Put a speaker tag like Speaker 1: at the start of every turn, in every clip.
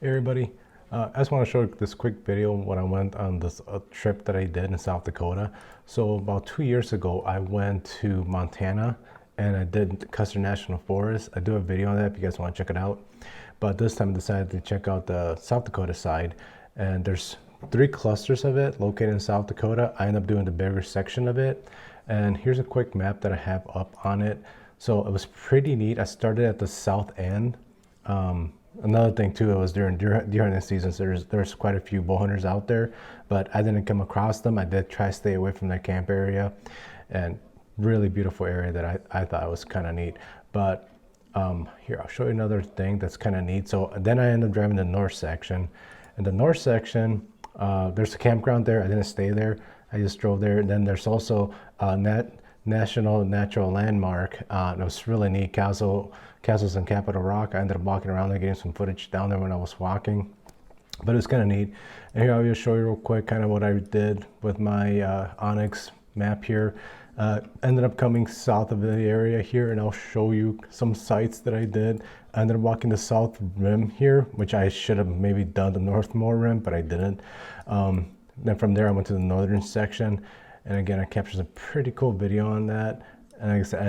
Speaker 1: Hey everybody, I just want to show this quick video when I went on this trip that I did in South Dakota. So about 2 years ago, I went to Montana and I did Custer National Forest. I do a video on that if you guys want to check it out. But this time I decided to check out the South Dakota side, and there's 3 clusters of it located in South Dakota. I ended up doing the bigger section of it, and here's a quick map that I have up on it. So it was pretty neat. I started at the south end. Another thing too, it was during the season, so there's quite a few bow hunters out there, but I didn't come across them. I did try to stay away from that camp area, and really beautiful area that I thought was kind of neat. But here, I'll show you another thing that's kind of neat. So then I ended up driving the north section. In the north section, there's a campground there. I didn't stay there. I just drove there. And then there's also National Natural Landmark. It was really neat. Castles in Capitol Rock. I ended up walking around there, getting some footage down there when I was walking. But it's kind of neat. And here I'll just show you real quick kind of what I did with my Onyx map here. Ended up coming south of the area here, and I'll show you some sites that I did. I ended up walking the south rim here, which I should have maybe done the northmore rim, but I didn't. Then from there I went to the northern section, and again I captured a pretty cool video on that. And like I said,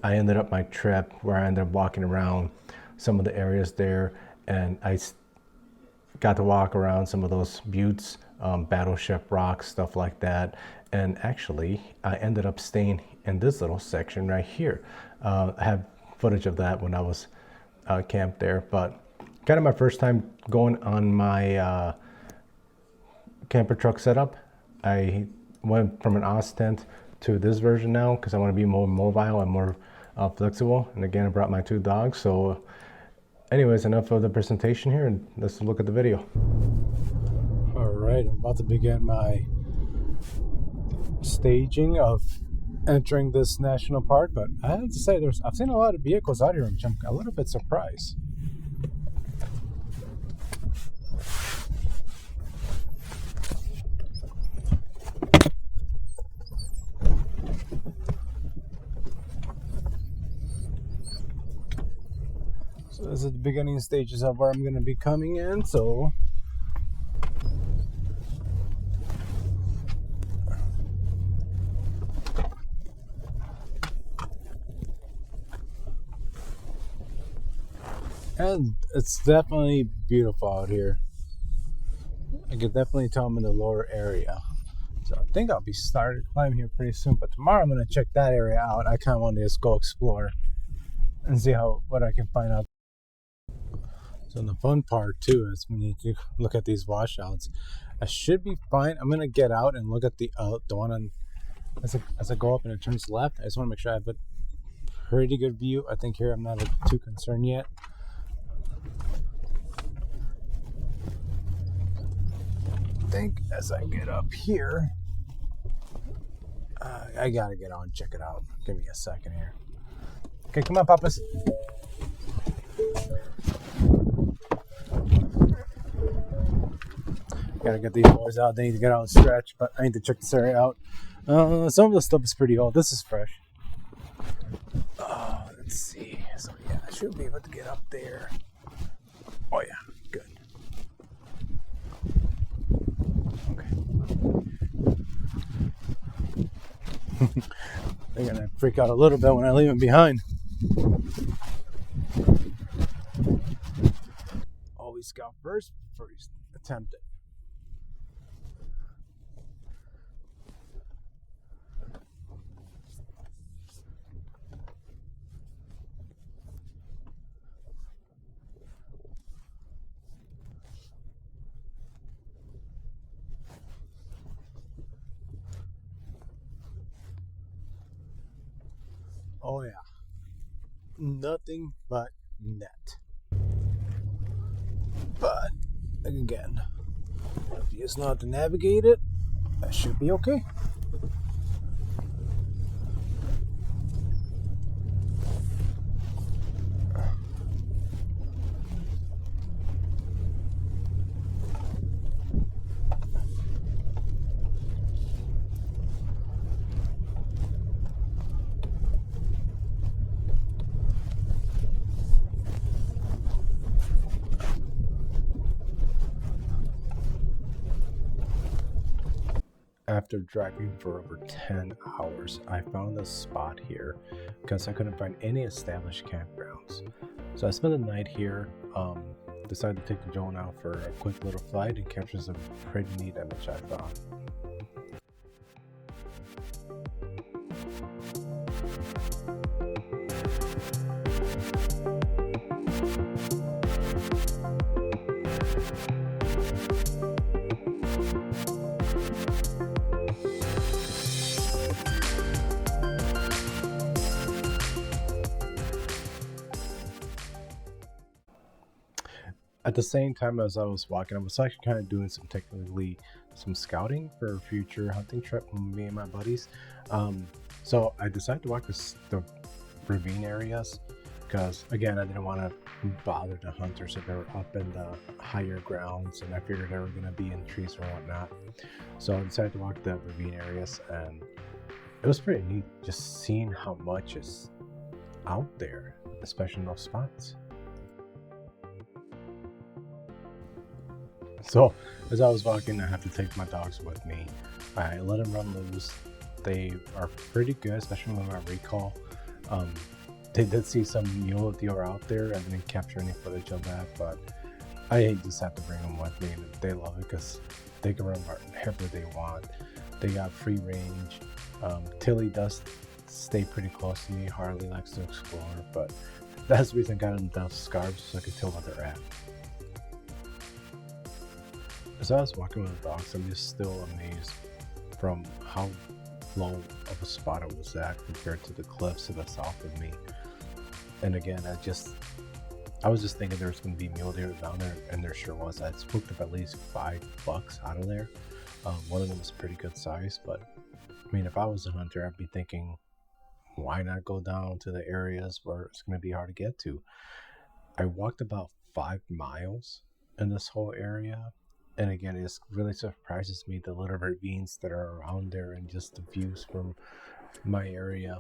Speaker 1: I ended up my trip where I ended up walking around some of the areas there, and I got to walk around some of those buttes, Battleship Rock, stuff like that. And actually I ended up staying in this little section right here. I have footage of that when I was camped there, but kind of my first time going on my camper truck setup. I went from an Oz tent to this version now because I want to be more mobile and more flexible. And again, I brought my 2 dogs. So anyways, enough of the presentation here, and let's look at the video. All right, I'm about to begin my staging of entering this national park, but I have to say I've seen a lot of vehicles out here, which I'm a little bit surprised. So this is the beginning stages of where I'm going to be coming in. So and it's definitely beautiful out here. I can definitely tell I'm in the lower area. So I think I'll be starting to climb here pretty soon. But tomorrow I'm going to check that area out. I kind of want to just go explore and see what I can find out. So the fun part too is when you look at these washouts, I should be fine. I'm going to get out and look at the one on as I go up and it turns left. I just want to make sure I have a pretty good view. I think here I'm not too concerned yet. I think as I get up here, I gotta get on and check it out. Give me a second here. Okay, come on, Papas. Gotta get these boys out. They need to get out and stretch, but I need to check this area out. Some of the stuff is pretty old. This is fresh. Let's see. So yeah, I should be able to get up there. Oh yeah, good. Okay. They're gonna freak out a little bit when I leave them behind. Always scout first before you attempt it. Oh yeah, nothing but net. But again, if you just know how to navigate it, that should be okay. After driving for over 10 hours, I found a spot here because I couldn't find any established campgrounds. So I spent the night here, decided to take the drone out for a quick little flight and capture some pretty neat image I found. At the same time as I was walking, I was actually kind of doing some scouting for a future hunting trip with me and my buddies. So I decided to walk the ravine areas because, again, I didn't want to bother the hunters if they were up in the higher grounds, and I figured they were going to be in trees or whatnot. So I decided to walk the ravine areas, and it was pretty neat just seeing how much is out there, especially in those spots. So as I was walking, I had to take my dogs with me. I let them run loose. They are pretty good, especially with my recall. They did see some mule deer out there. I didn't capture any footage of that, but I just have to bring them with me, and they love it because they can run wherever they want. They got free range. Tilly does stay pretty close to me. Harley likes to explore, but that's the reason I got them down scarves so I could tell where they're at. As I was walking with the dogs, I'm just still amazed from how low of a spot it was at compared to the cliffs to the south of me. And again, I was just thinking there was going to be mule deer down there, and there sure was. I spooked up at least 5 bucks out of there. One of them was pretty good size, but I mean, if I was a hunter, I'd be thinking, why not go down to the areas where it's going to be hard to get to? I walked about 5 miles in this whole area. And again, it just really surprises me the little ravines that are around there and just the views from my area.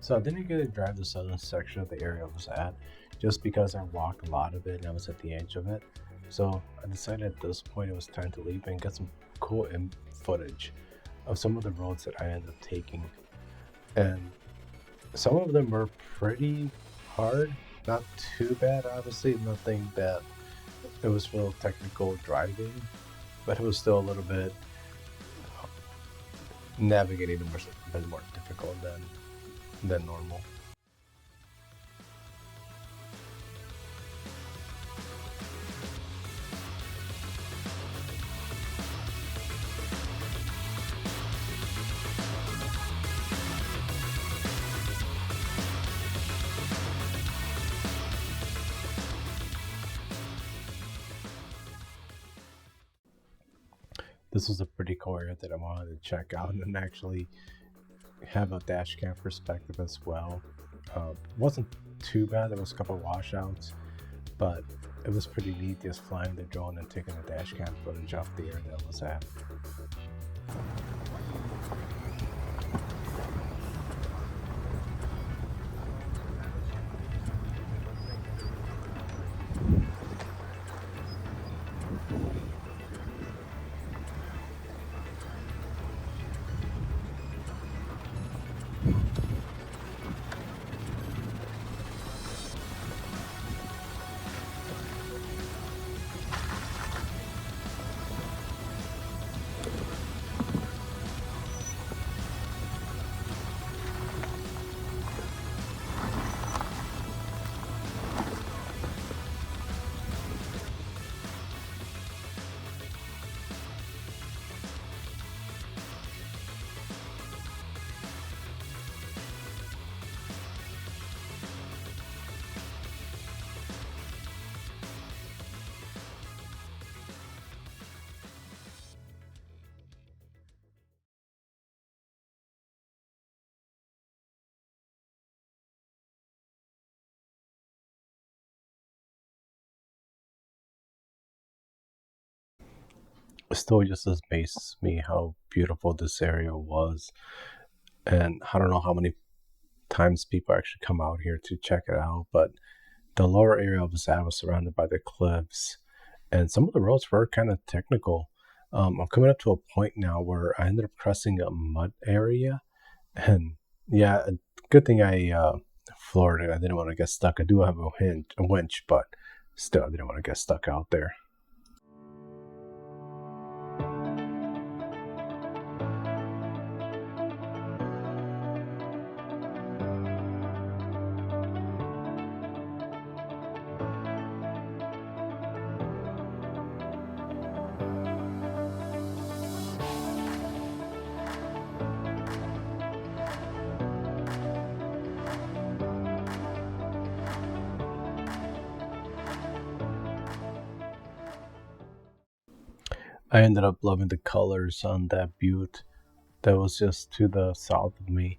Speaker 1: So I didn't get to drive the southern section of the area I was at just because I walked a lot of it and I was at the edge of it. So I decided at this point it was time to leave and get some cool footage of some of the roads that I ended up taking. And some of them were pretty hard, not too bad, obviously, nothing that it was real technical driving, but it was still a little bit navigating them was a bit more difficult than normal. This was a pretty cool area that I wanted to check out and actually have a dash cam perspective as well. Wasn't too bad. There was a couple of washouts, but it was pretty neat just flying the drone and taking the dash cam footage off the area that was at. still just amazes me how beautiful this area was. And I don't know how many times people actually come out here to check it out, but the lower area I was surrounded by the cliffs, and some of the roads were kind of technical. I'm coming up to a point now where I ended up crossing a mud area, and yeah, good thing I floored it. I didn't want to get stuck. I do have a winch, but still, I didn't want to get stuck out there. I ended up loving the colors on that butte that was just to the south of me,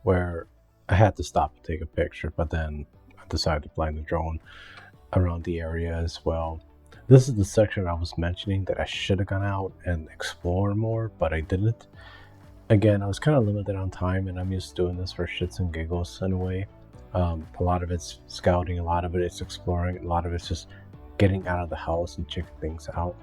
Speaker 1: where I had to stop and take a picture, but then I decided to fly the drone around the area as well. This is the section I was mentioning that I should have gone out and explored more, but I didn't. Again, I was kind of limited on time, and I'm just doing this for shits and giggles in a way. A lot of it's scouting, a lot of it is exploring, a lot of it's just getting out of the house and checking things out.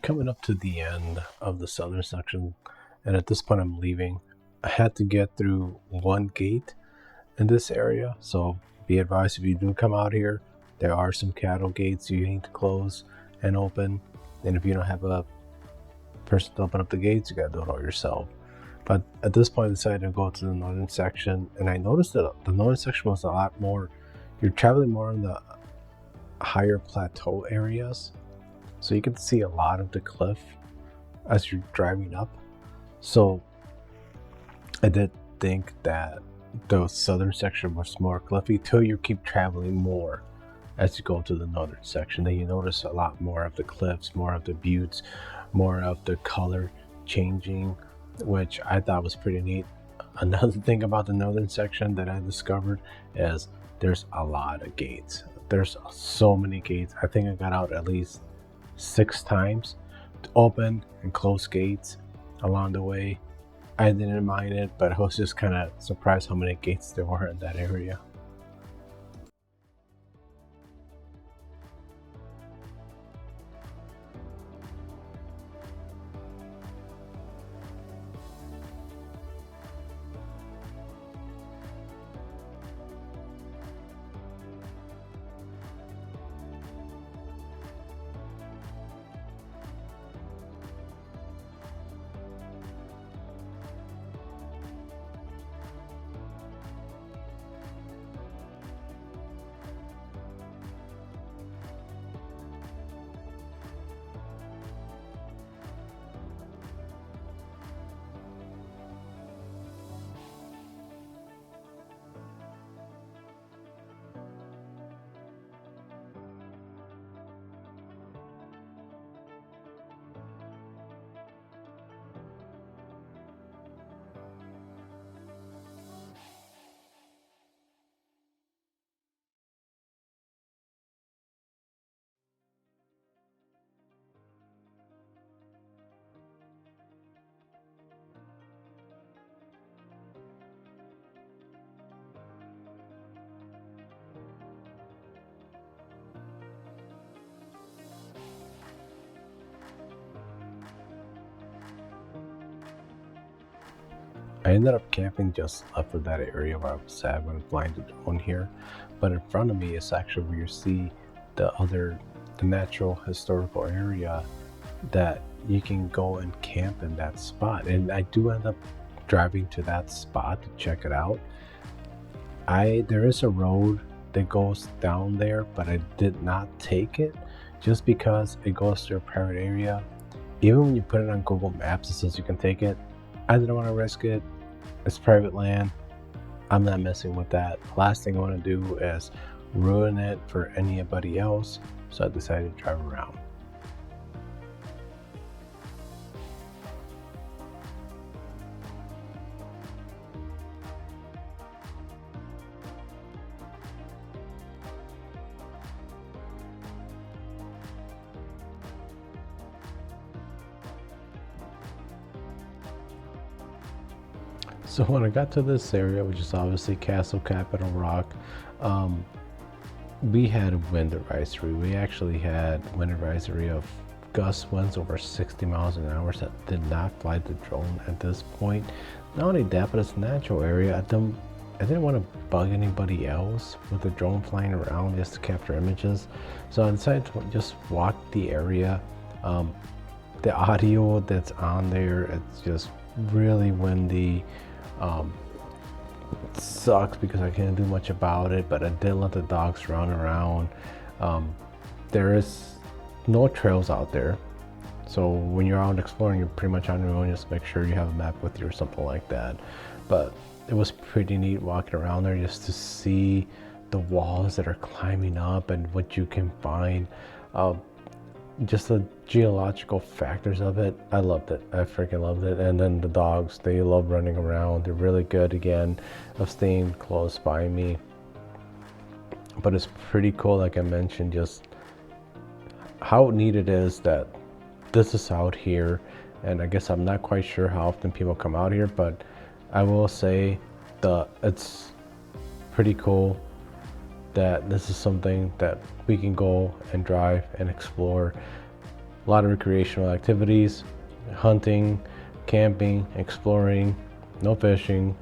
Speaker 1: Coming up to the end of the southern section, and at this point I'm leaving. I had to get through one gate in this area, so be advised if you do come out here, there are some cattle gates you need to close and open, and if you don't have a person to open up the gates, you gotta do it all yourself. But at this point I decided to go to the northern section, and I noticed that the northern section was a lot more, you're traveling more in the higher plateau areas, so you can see a lot of the cliff as you're driving up. So I did think that the southern section was more cliffy till you keep traveling more as you go to the northern section. Then you notice a lot more of the cliffs, more of the buttes, more of the color changing, which I thought was pretty neat. Another thing about the northern section that I discovered is there's a lot of gates. There's so many gates. I think I got out at least 6 times to open and close gates along the way. I didn't mind it, but I was just kind of surprised how many gates there were in that area. I ended up camping just left of that area where I was at when flying the drone here, but in front of me is actually where you see the natural historical area that you can go and camp in that spot. And I do end up driving to that spot to check it out. There is a road that goes down there, but I did not take it just because it goes through a private area. Even when you put it on Google Maps, it says you can take it. I didn't want to risk it. It's private land. I'm not messing with that. Last thing I want to do is ruin it for anybody else, so I decided to drive around. So when I got to this area, which is obviously Castle Capital Rock, we had a wind advisory. We actually had wind advisory of gust winds over 60 miles an hour, so I did not fly the drone at this point. Not only that, but it's a natural area. I didn't want to bug anybody else with the drone flying around just to capture images. So I decided to just walk the area. The audio that's on there, it's just really windy. It sucks because I can't do much about it, but I did let the dogs run around. There is no trails out there, so when you're out exploring, you're pretty much on your own. Just make sure you have a map with you or something like that. But it was pretty neat walking around there just to see the walls that are climbing up and what you can find. Just the geological factors of it, I loved it. I freaking loved it. And then the dogs, they love running around. They're really good, again, of staying close by me. But it's pretty cool, like I mentioned, just how neat it is that this is out here. And I guess I'm not quite sure how often people come out here, but I will say it's pretty cool that this is something that we can go and drive and explore. A lot of recreational activities, hunting, camping, exploring, no fishing.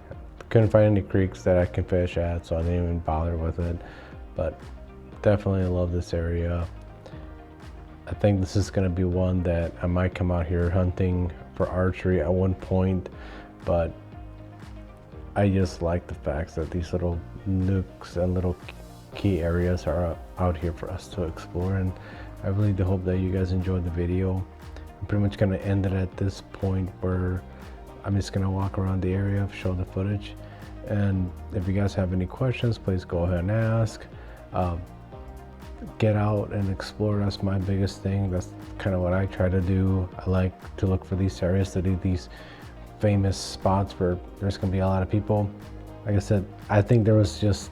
Speaker 1: Couldn't find any creeks that I can fish at, so I didn't even bother with it. But definitely love this area. I think this is going to be one that I might come out here hunting for archery at one point, but I just like the fact that these little nooks and little key areas are out here for us to explore, and I really do hope that you guys enjoyed the video. I'm pretty much going to end it at this point where I'm just going to walk around the area, show the footage, and if you guys have any questions, please go ahead and ask. Get out and explore. That's my biggest thing. That's kind of what I try to do. I like to look for these areas, to do these famous spots where there's going to be a lot of people. Like I said, I think there was just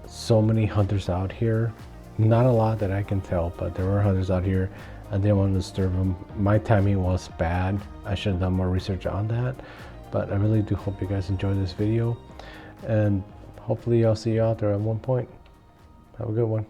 Speaker 1: so many hunters out here. Not a lot that I can tell, but there were hunters out here. I didn't want to disturb them. My timing was bad. I should have done more research on that, but I really do hope you guys enjoyed this video, and hopefully I'll see you out there at one point. Have a good one.